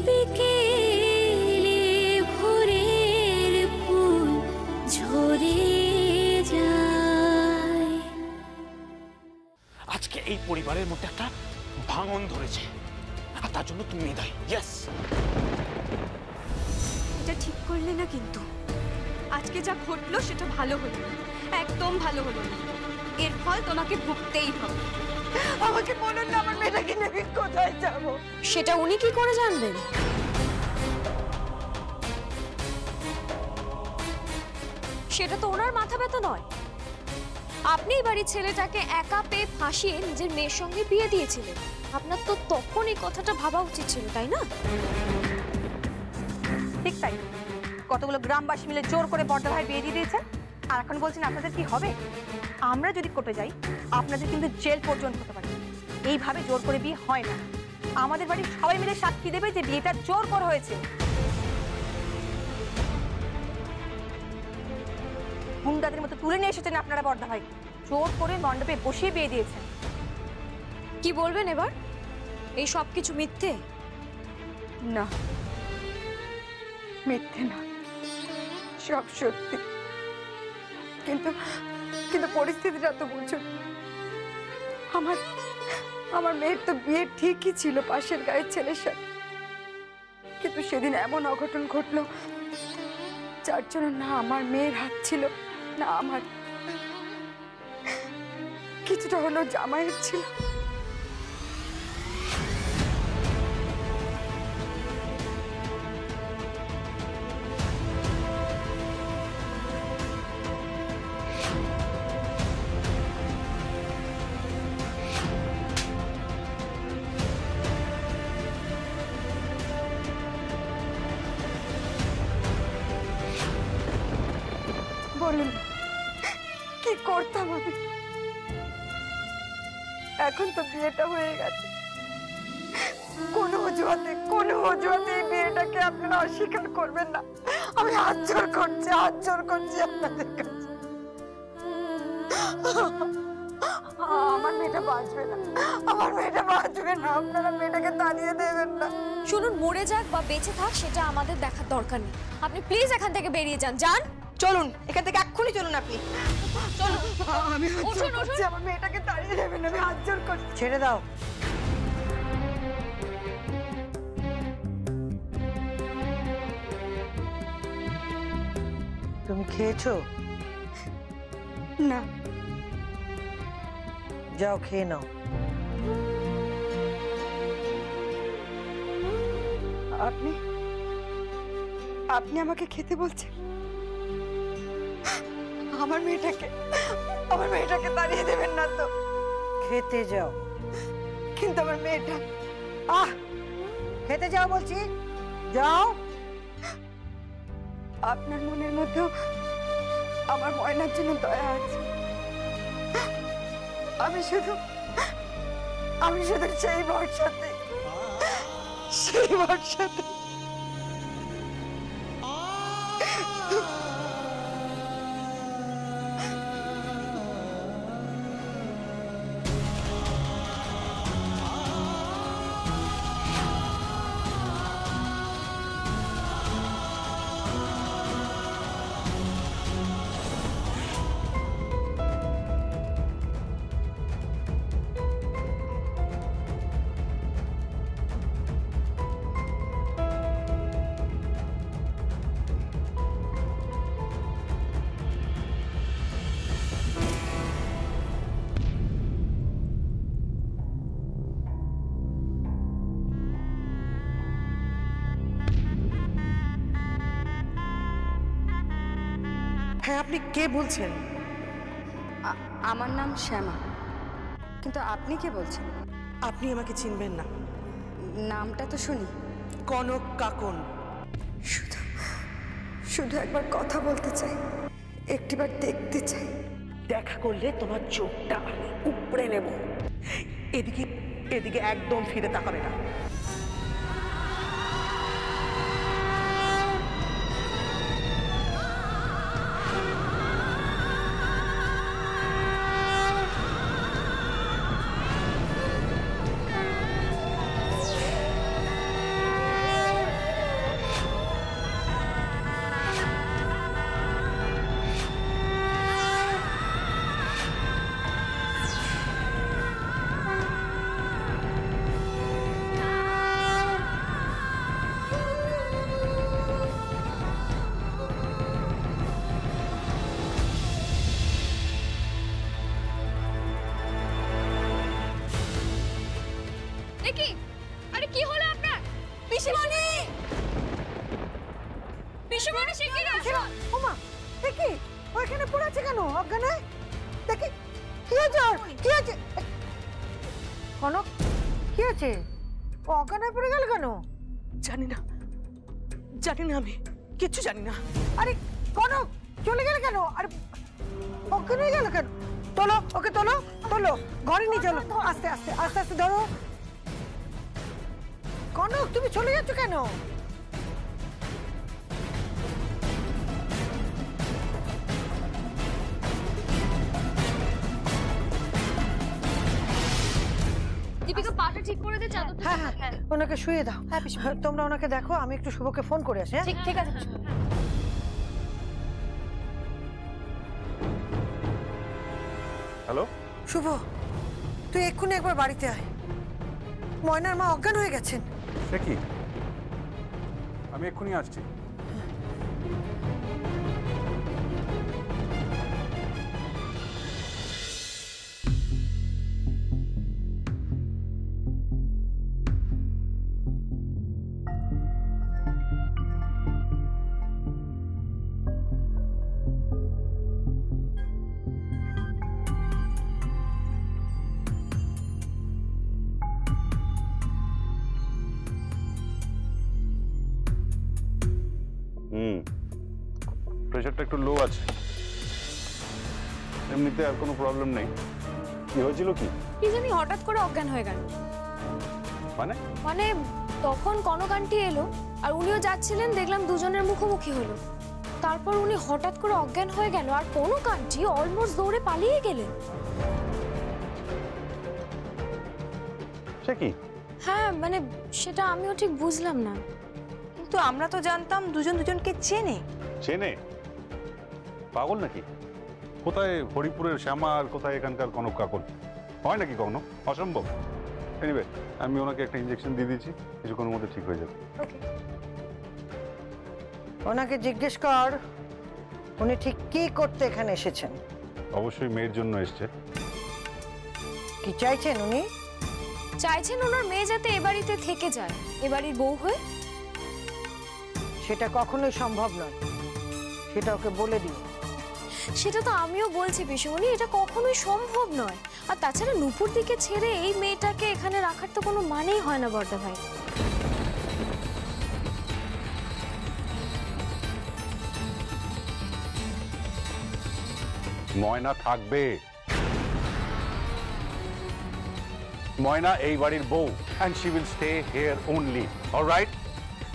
বিকেলে ভোরের ফুল ঝরে যায়। আজকে এই পরিবারের মধ্যে একটা ভাঙন ধরেছে, আর তার জন্য তুমি দায়ী। ইয়েস, এটা ঠিক করলে না, কিন্তু আজকে যা ঘটলো সেটা ভালো হলো না, একদম ভালো হলো না। এর ফল তোমাকে ভুগতেই হবে। আমাকে বলুন না, আমার মেয়েটাকে নিয়ে কোথায় যাব? সেটা উনি কি করে জানবেন? সেটা তো ওনার মাথা ব্যথা নয়। আপনি বাড়ির ছেলেটাকে একা পেয়ে ফাঁসিয়ে নিজের মেয়ের সঙ্গে বিয়ে দিয়েছিলেন। আপনার তো তখন এই কথাটা ভাবা উচিত ছিল, তাই না? ঠিক তাই, কতগুলো গ্রামবাসী মিলে জোর করে বড়দা ভাই বিয়ে দিয়ে দিয়েছে, আর এখন বলছেন আপনাদের কি হবে? আমরা যদি কোর্টে যাই আপনাদের কিন্তু জেল পর্যন্ত হতে পারে। এইভাবে জোর করে বিয়ে হয় না। আমাদের বাড়ির সবাই মিলে সাক্ষী দেবে যে বিয়েটা জোর করা হয়েছে। গুন্ডাদের মতো তুলে নিয়ে এসেছেন আপনারা বড়দা ভাই, জোর করে মণ্ডপে বসিয়ে বিয়ে দিয়েছেন। কি বলবেন এবার? এই সব কিছু মিথ্যে? না, মিথ্যে না, সব সত্যি। কিন্তু কিন্তু পরিস্থিতিটা তো বুঝুন। আমার মেয়ের তো বিয়ে ঠিকই ছিল পাশের গায়ের ছেলের সাথে, কিন্তু সেদিন এমন অঘটন ঘটলো যার জন্য না আমার মেয়ের হাত ছিল, না আমার, কিছুটা হলো জামাইয়ের ছিল। বলুন কি করতাম আমি? এখন তো বিয়েটা হয়ে গেছে, কোনো অজুহাতে এই বিয়েটাকে আপনারা অস্বীকার করবেন না। আমি হাত জোর করছি আপনাদের কাছে। আমার মেয়েটা বাঁচবে না, আপনারা মেয়েটাকে তাড়িয়ে দেবেন না। শুনুন, মরে যাক বা বেঁচে থাক সেটা আমাদের দেখার দরকার নেই। আপনি প্লিজ এখান থেকে বেরিয়ে যান। যান, চলুন এখান থেকে, এক্ষুনি চলুন আপনি। চলুন। আমি হাত জোর করছি, আমার মেয়েটাকে তাড়িয়ে দেবেন, আমি হাত জোর করছি। ছেড়ে দাও। তুমি খেয়েছো? না। যাও খেয়ে নাও। আপনি আমাকে খেতে বলছেন? আমার মেয়েটাকে তাড়িয়ে দেবেন না তো? খেতে যাও। কিন্তু আমার মেয়েটা। খেতে যাও বলছি, যাও। আপনার মনের মধ্যেও আমার ময়নার জন্য দয়া আছে। আমি শুধু সেই ভরসাতে হ্যাঁ, আপনি কে বলছেন? আমার নাম শ্যামা। কিন্তু আপনি কে বলছেন? আপনি আমাকে চিনবেন না। নামটা তো শুনি। কনক কাকন। শুধু একবার কথা বলতে চাই, একটিবার দেখতে চাই। দেখা করলে তোমার চোখটা উপড়ে নেব। এদিকে একদম ফিরে তাকাবে না। পিসিমণি! পিসিমণি, শিগগিরই আসুন। ওমা, দেখি ওইখানে পড়ে আছে কেন? অজ্ঞান হয়ে? দেখি কি হয়েছে ওর? কি হয়েছে? কনক, কি হয়েছে? ও অজ্ঞান হয়ে পড়ে গেল কেন? জানি না আমি কিচ্ছু জানি না। আরে কনক, চলে গেল কেন? আরে অজ্ঞান হয়ে গেল কেন? তোলো ওকে, তোলো তোলো, ঘরে নিয়ে চলো। আস্তে আস্তে আস্তে আস্তে ধরো। কনক, তুমি চলে যাচ্ছ কেন? দীপিকা, পাটা ঠিক করে দে, চাদরটা। হ্যাঁ হ্যাঁ, ওনাকে শুয়ে দাও। হ্যাঁ, তোমরা ওনাকে দেখো, আমি একটু শুভকে ফোন করে আসি। হ্যাঁ ঠিক আছে পিসিমণি। হ্যালো, শুভ, তুই এক্ষুনি একবার বাড়িতে আয়। ময়নার মা অজ্ঞান হয়ে গেছেন। সে কি? আমি এক্ষুনি আসছি। প্রেশারটা একটু লো আছে, এমনিতে আর কোনো প্রবলেম নেই। কি হয়েছিল কি? কি জানি হঠাৎ করে অজ্ঞান হয়ে গেল। মানে তখন কনক আন্টি এলো আর উনিও যাচ্ছিলেন, দেখলাম দুজনের মুখোমুখি হলো। তারপর উনি হঠাৎ করে অজ্ঞান হয়ে গেল আর কনক আন্টি অলমোস্ট দৌড়ে পালিয়ে গেলেন। সে কি? হ্যাঁ, মানে সেটা আমিও ঠিক বুঝলাম না। কিন্তু আমরা তো জানতাম দুজন দুজনকে চেনে। চেনে? পাগল নাকি? কোথায় হরিপুরের শ্যামা আর কোথায় এখানকার কনক কাকল? হয় নাকি কখনো? অসম্ভব। এনিওয়ে, আমি ওনাকে একটা ইনজেকশন দিয়ে দিয়েছি, কিছুক্ষণের মধ্যে ঠিক হয়ে যাবে। ওনাকে জিজ্ঞেস কর উনি ঠিক কি করতে এখানে এসেছেন। অবশ্যই মেয়ের জন্য এসছে। কি চাইছেন উনি? চাইছেন ওনার মেয়ে যাতে এ বাড়িতে থেকে যায়, এ বাড়ির বউ হয়ে। সেটা কখনোই সম্ভব নয়, সেটা ওকে বলে দিও। সেটা তো আমিও বলছি পিসিমণি, এটা কখনোই সম্ভব নয়। আর তাছাড়া নূপুর দিকে ছেড়ে এই মেয়েটাকে এখানে রাখার তো কোনো মানেই হয় না বড়দা ভাই। ময়না থাকবে। ময়না এই বাড়ির বউ, and she will stay here only. All right?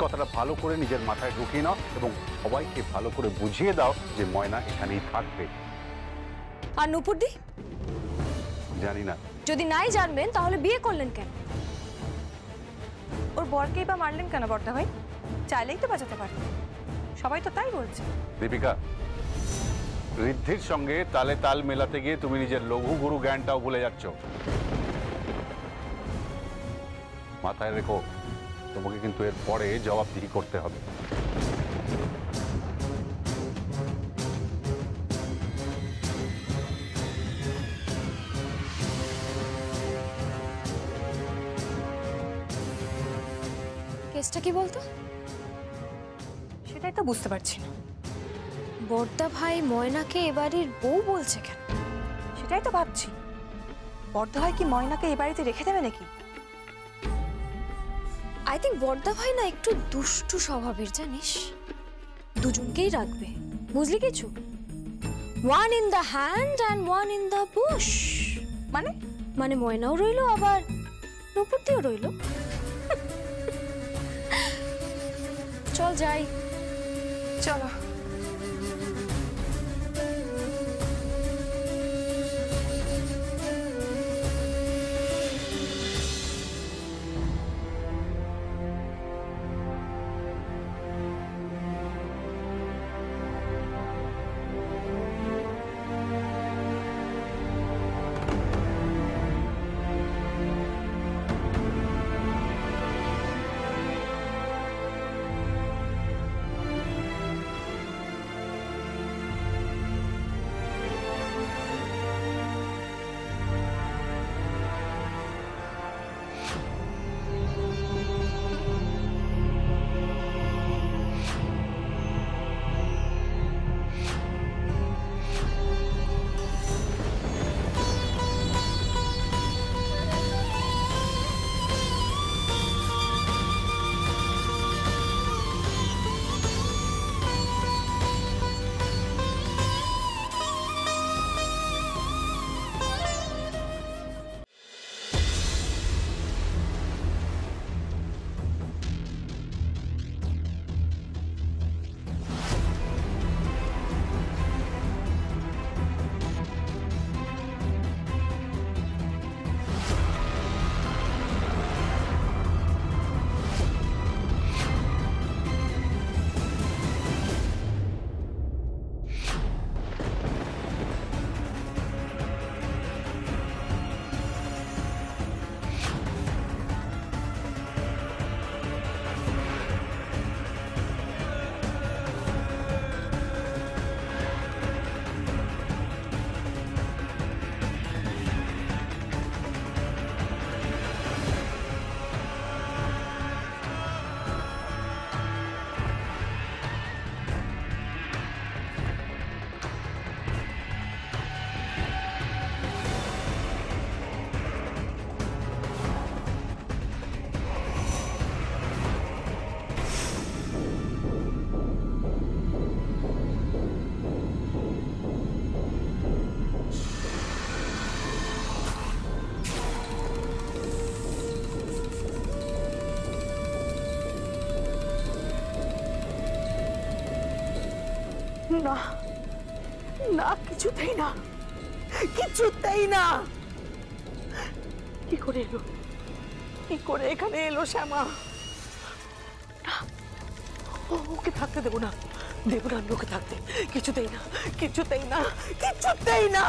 কথাটা ভালো করে নিজের মাথায় ঢুকিয়ে নাও এবং সবাইকে ভালো করে বুঝিয়ে দাও যে ময়না এখানেই থাকবে। আর নূপুর দি? জানি না। যদি নাই জানবেন তাহলে বিয়ে করলেন কেন? ওর বরকেই বা মারলেন কেন বড়দা ভাই? চাইলেই তো বাঁচাতে পারে, সবাই তো তাই বলছে। দীপিকা, ঋদ্ধির সঙ্গে তালে তাল মেলাতে গিয়ে তুমি নিজের লঘু গুরু জ্ঞানটাও ভুলে যাচ্ছ। মাথায় রেখো, তোমাকে কিন্তু এর পরে জবাবদিহি করতে হবে। কেসটা কি বলতো? সেটাই তো বুঝতে পারছি না। বড়দা ভাই ময়নাকে এ বাড়ির বউ বলছে কেন? সেটাই তো ভাবছি, বড়দা ভাই কি ময়নাকে এই বাড়িতে রেখে দেবে নাকি? আই থিঙ্ক বড়দা ভাই না একটু দুষ্টু স্বভাবের, জানিস। দুজনকেই রাখবে, বুঝলি কিছু? One in the hand and one in the Bush. মানে মানে ময়নাও রইলো আবার নূপুর দিও রইলো। চল যাই। চলো। না না, কিছুতেই না, কিছুতেই না। কি করে এলো, কি করে এখানে এলো শ্যামা? না, ওকে থাকতে দেবো না, দেবো না আমি ওকে থাকতে। কিছুতেই না, কিছুতেই না, কিছুতেই না।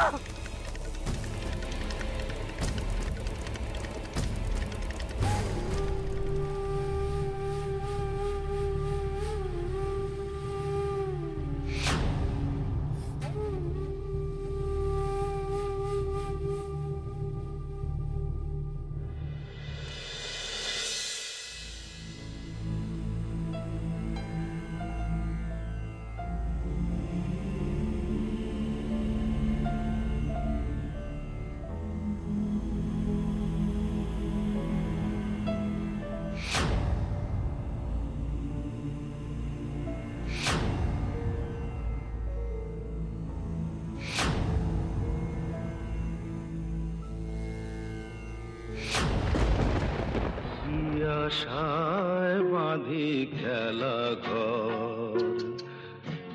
আশায় বাঁধি খেলা ঘর,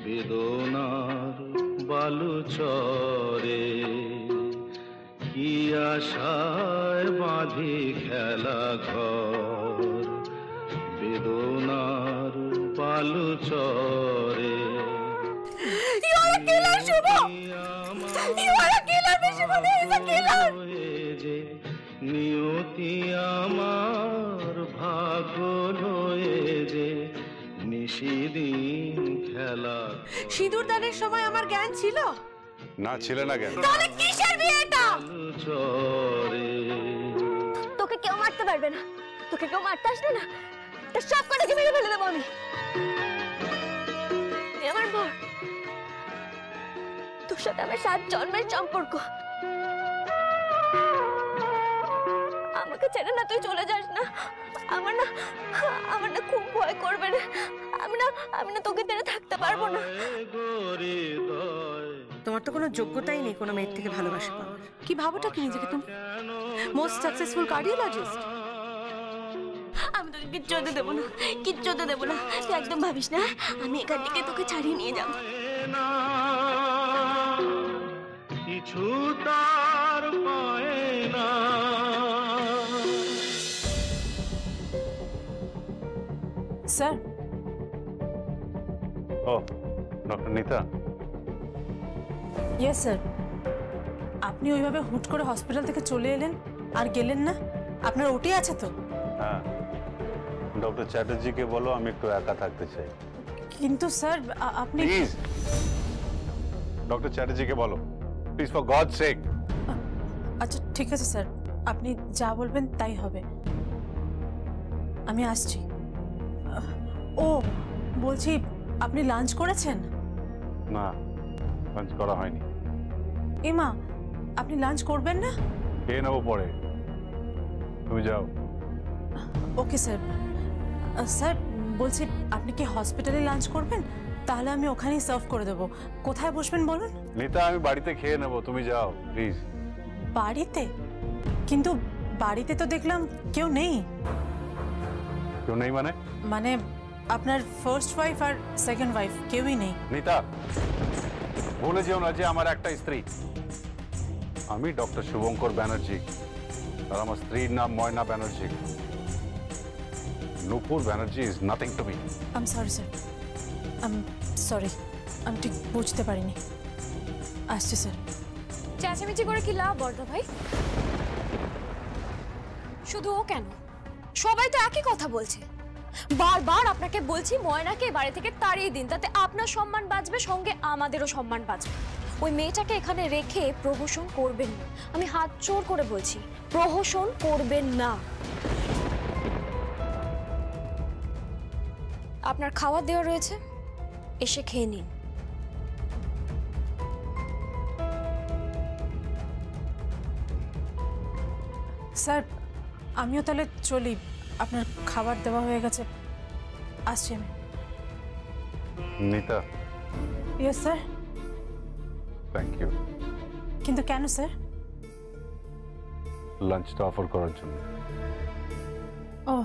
বেদনার বালু চরে। কি আশায় বাঁধি খেলা ঘর, বেদনার বালু চরে। নিয়তি আমার ভাগ্য লয়ে যে নিশিদিন খেলা। সিঁদুর দানের সময় আমার জ্ঞান ছিল না, ছিল না কেন? তাহলে কিসের বিয়ে এটা? চরে তোকে কেউ মারতে পারবে না, তোকে কেউ মারতে আসবে না, তা সব কটাকে মেরে ফেলে দেবো আমি। আমার বর, তোর সাথে আমার 7 জন্মের সম্পর্ক। আমাকে ছেড়ে না তুই চলে যাস না। আমার না খুব ভয় করবে না। আমি না তোকে ছেড়ে থাকতে পারবো না। তোমার তো কোনো যোগ্যতাই নেই কোনো মেয়ের থেকে ভালোবাসা পাওয়ার। কি ভাবোটা কি নিজেকে তুমি? Most successful cardiologist. আমি তোকে কিচ্ছু হতে দেবো না, কিচ্ছু হতে দেবো না। তুই একদম ভাবিস না আমি এখান থেকে তোকে ছাড়িয়ে নিয়ে যাবো। কিছু তার পায় না। স্যার। ও, ডক্টর নিতা। Yes sir. আপনি ওইভাবে হুট করে হসপিটাল থেকে চলে এলেন আর গেলেন না? আপনার ওটি আছে তো? হ্যাঁ, ডক্টর চ্যাটার্জিকে বলো আমি একটু একা থাকতে চাই। কিন্তু স্যার আপনি প্লিজ ডক্টর চ্যাটার্জিকে বলো, প্লিজ, ফর গডস সেক। আচ্ছা ঠিক আছে স্যার, আপনি যা বলবেন তাই হবে। আমি আসছি। ও বলছি, আপনি লাঞ্চ করেছেন? না, লাঞ্চ করা হয়নি। এমা, আপনি লাঞ্চ করবেন না? খেয়ে নেবো পরে, তুমি যাও। Okay sir. স্যার বলছি, আপনি কি হসপিটালে লাঞ্চ করবেন? তাহলে আমি ওখানেই সার্ভ করে দেবো। কোথায় বসবেন বলুন? নিতা, আমি বাড়িতে খেয়ে নেবো, তুমি যাও প্লিজ। বাড়িতে? কিন্তু বাড়িতে তো দেখলাম কেউ নেই। কেউ নেই মানে? মানে আপনার ফার্স্ট ওয়াইফ আর সেকেন্ড ওয়াইফ কেউই নেই। নিতা, ভুলে যেও না যে আমার একটা স্ত্রী। আমি ডক্টর শুভঙ্কর ব্যানার্জি, আর আমার স্ত্রীর নাম Moyna Banerjee. Nupur Banerjee is nothing to me. I am sorry sir, sorry, আমি ঠিক বুঝতে পারিনি। আসছি স্যার। চেঁচামেচি করে কি লাভ বর্দা ভাই? শুধু ও কেন, সবাই তো একই কথা বলছে। বারবার আপনাকে বলছি ময়নাকে বাড়ি থেকে তাড়িয়ে দিন, তাতে আপনার সম্মান বাঁচবে, সঙ্গে আমাদেরও সম্মান বাঁচবে। ওই মেয়েটাকে এখানে রেখে প্রহসন করবেন না। আমি হাত জোর করে বলছি, প্রহসন করবেন না। আপনার খাবার দেওয়া রয়েছে, এসে খেয়ে নিন। স্যার আমিও তাহলে চলি, আপনার খাবার দেওয়া হয়ে গেছে। আসছি আমি। Nita. Yes sir. Thank you. কিন্তু কেন স্যার? লাঞ্চটা অফার করার জন্য। ও,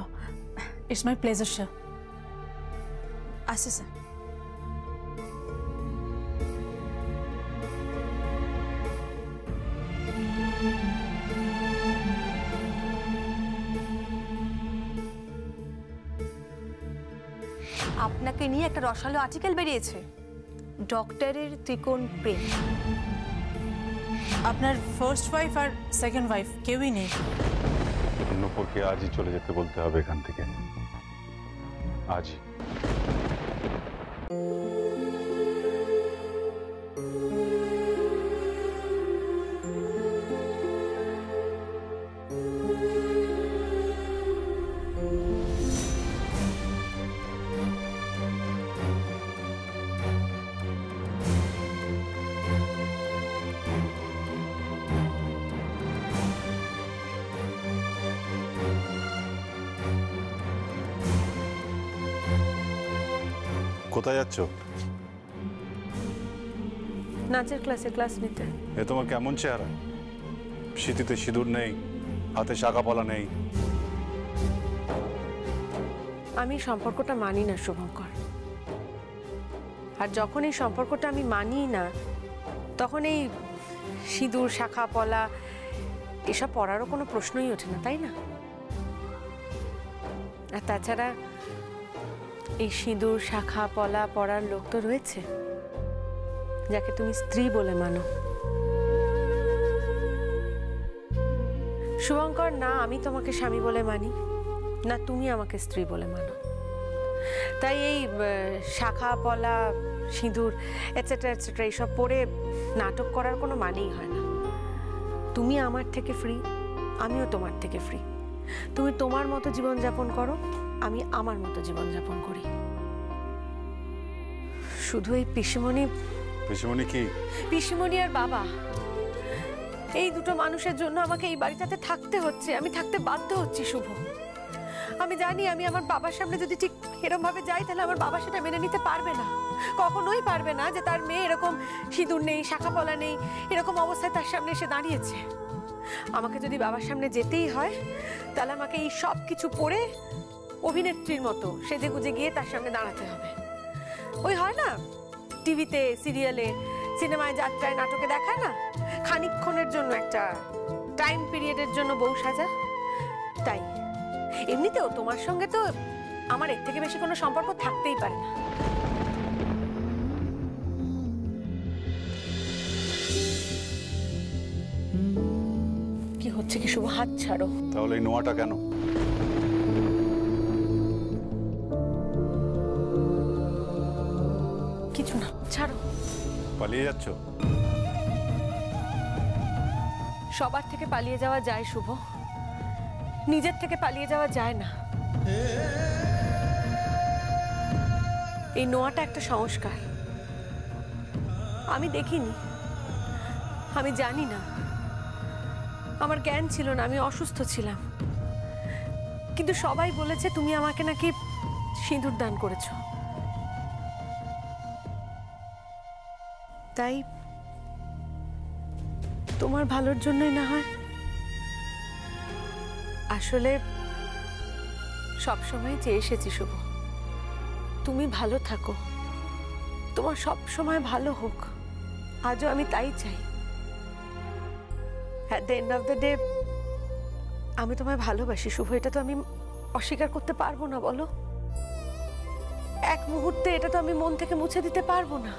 ইটস মাই প্লেজার স্যার। আসছি স্যার। আপনাকে নিয়ে একটা রসালো আর্টিকেল বেরিয়েছে, ডক্টরের ত্রিকোণ প্রেম। আপনার ফার্স্ট ওয়াইফ আর সেকেন্ড ওয়াইফ কেউই নেই। নূপুরকে আজই চলে যেতে বলতে হবে এখান থেকে, আজই। কোথায় যাচ্ছ? নাচের ক্লাসে ক্লাস নিতে। এ তোমার কেমন চেহারা? শীতিতে সিঁদুর নেই, হাতে শাঁখাপলা নেই। আমি সম্পর্কটা মানি না শুভঙ্কর, আর যখন এই সম্পর্কটা আমি মানি না তখন এই সিঁদুর শাখা পলা এসব পড়ারও কোনো প্রশ্নই ওঠে না, তাই না? আর তাছাড়া এই সিঁদুর শাখা পলা পড়ার লোক তো রয়েছে যাকে তুমি স্ত্রী বলে মানো। শুভঙ্কর, না আমি তোমাকে স্বামী বলে মানি, না তুমি আমাকে স্ত্রী বলে মানো। তাই এই শাখা পলা সিঁদুর এটসেট্রা এটসেট্রা এইসব পড়ে নাটক করার কোনো মানেই হয় না। তুমি আমার থেকে ফ্রি, আমিও তোমার থেকে ফ্রি। তুমি তোমার মতো জীবনযাপন করো, আমি আমার মতো জীবনযাপন করি। শুধু এই পিসিমণি। পিসিমণি কি? পিসিমণি আর বাবা, এই দুটো মানুষের জন্য আমাকে এই বাড়িটাতে থাকতে হচ্ছে। আমি থাকতে বাধ্য হচ্ছি শুভ। আমি জানি আমি আমার বাবার সামনে যদি ঠিক এরকম ভাবে যাই তাহলে আমার বাবা সেটা মেনে নিতে পারবে না, কখনোই পারবে না যে তার মেয়ে এরকম সিঁদুর নেই, শাখা পলা নেই, এরকম অবস্থায় তার সামনে এসে দাঁড়িয়েছে। আমাকে যদি বাবার সামনে যেতেই হয় তাহলে আমাকে এই সব কিছু পড়ে অভিনেত্রীর মতো সেজে গুজে গিয়ে তার সামনে দাঁড়াতে হবে। ওই হয় না টিভিতে, সিরিয়ালে, সিনেমায়, যাত্রায়, নাটকে দেখায় না, খানিকক্ষণের জন্য একটা টাইম পিরিয়ডের জন্য বউ সাজা। তাই এমনিতেও তোমার সঙ্গে তো আমার এর থেকে বেশি কোনো সম্পর্ক থাকতেই পারে না। কি হচ্ছে কি শুভ? হাত ছাড়ো। তাহলে এই নোয়াটা কেন? কিছু না, ছাড়ো। পালিয়ে যাচ্ছ? সবার থেকে পালিয়ে যাওয়া যায় শুভ, নিজের থেকে পালিয়ে যাওয়া যায় না। এই নোয়াটা একটা সংস্কার। আমি দেখিনি, আমি জানি না, আমার জ্ঞান ছিল না, আমি অসুস্থ ছিলাম। কিন্তু সবাই বলেছে তুমি আমাকে নাকি সিঁদুর দান করেছো। তাই তোমার ভালোর জন্যই না হয়। আসলে সবসময় চেয়ে এসেছি শুভ, তুমি ভালো থাকো, তোমার সব সময় ভালো হোক। আজও আমি তাই চাই। At the end of the day আমি তোমায় ভালোবাসি শুভ, এটা তো আমি অস্বীকার করতে পারবো না, বলো? এক মুহূর্তে এটা তো আমি মন থেকে মুছে দিতে পারবো না।